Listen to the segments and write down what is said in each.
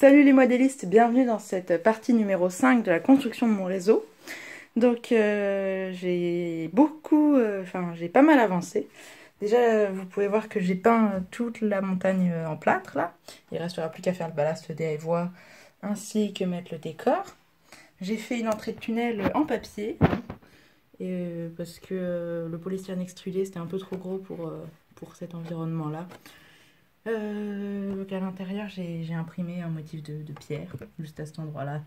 Salut les modélistes, bienvenue dans cette partie numéro 5 de la construction de mon réseau. Donc j'ai pas mal avancé. Déjà vous pouvez voir que j'ai peint toute la montagne en plâtre là. Il ne restera plus qu'à faire le ballast des voies ainsi que mettre le décor. J'ai fait une entrée de tunnel en papier parce que le polystyrène extrudé c'était un peu trop gros pour cet environnement là. Donc à l'intérieur, j'ai imprimé un motif de pierre, juste à cet endroit-là.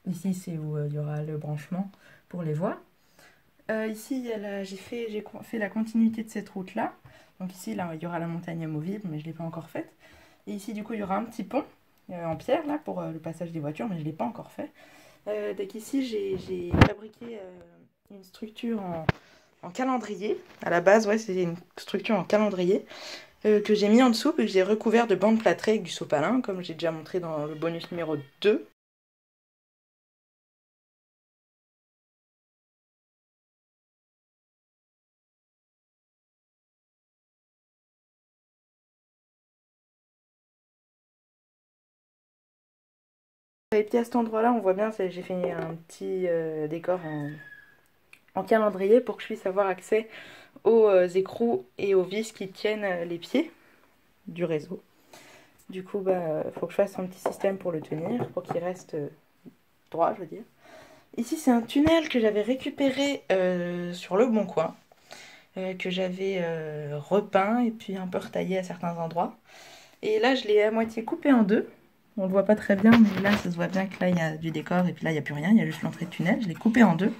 Ici, c'est où il y aura le branchement pour les voies. Ici, j'ai fait la continuité de cette route-là. Donc ici, là, il y aura la montagne amovible, mais je ne l'ai pas encore faite. Et ici, du coup, il y aura un petit pont en pierre, là, pour le passage des voitures, mais je ne l'ai pas encore fait. Donc ici, j'ai fabriqué une structure en calendrier. À la base, ouais, c'est une structure en calendrier. Que j'ai mis en dessous, puis que j'ai recouvert de bandes plâtrées avec du sopalin, comme j'ai déjà montré dans le bonus numéro 2. Et puis à cet endroit-là, on voit bien, j'ai fait un petit décor en calendrier pour que je puisse avoir accès aux écrous et aux vis qui tiennent les pieds du réseau. Du coup, faut que je fasse un petit système pour le tenir, pour qu'il reste droit, je veux dire. Ici, c'est un tunnel que j'avais récupéré sur le Bon Coin, que j'avais repeint et puis un peu retaillé à certains endroits. Et là, je l'ai à moitié coupé en deux. On le voit pas très bien, mais là, ça se voit bien que là, il y a du décor et puis là, il n'y a plus rien. Il y a juste l'entrée de tunnel. Je l'ai coupé en deux.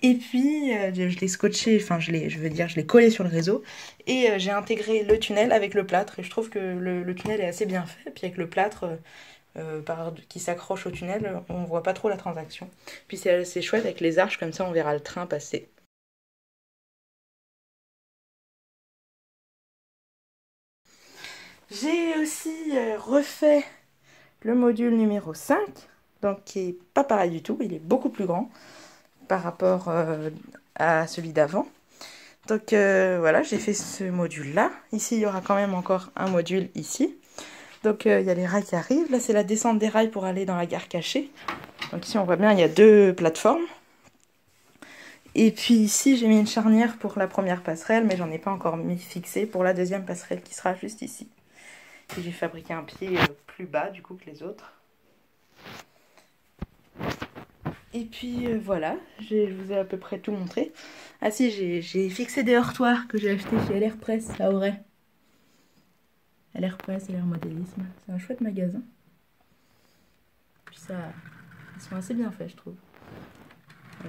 Et puis, je l'ai scotché, enfin, je l'ai collé sur le réseau. Et j'ai intégré le tunnel avec le plâtre. Et je trouve que le tunnel est assez bien fait. Puis avec le plâtre qui s'accroche au tunnel, on voit pas trop la transaction. Puis c'est assez chouette avec les arches, comme ça, on verra le train passer. J'ai aussi refait le module numéro 5, donc qui est pas pareil du tout, il est beaucoup plus grand par rapport à celui d'avant. Donc voilà, j'ai fait ce module-là. Ici, il y aura quand même encore un module ici. Donc il y a les rails qui arrivent. Là, c'est la descente des rails pour aller dans la gare cachée. Donc ici, on voit bien, il y a deux plateformes. Et puis ici, j'ai mis une charnière pour la première passerelle, mais j'en ai pas encore mis fixé pour la deuxième passerelle qui sera juste ici. Et j'ai fabriqué un pied plus bas du coup que les autres. Et puis voilà, je vous ai à peu près tout montré. Ah si, j'ai fixé des heurtoirs que j'ai achetés chez LR Press à Auray. LR Press, LR Modélisme, c'est un chouette magasin. Puis ça, ils sont assez bien faits je trouve.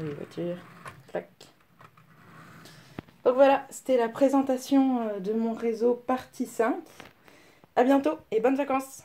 Les voitures, clac. Donc voilà, c'était la présentation de mon réseau partie 5. A bientôt et bonnes vacances!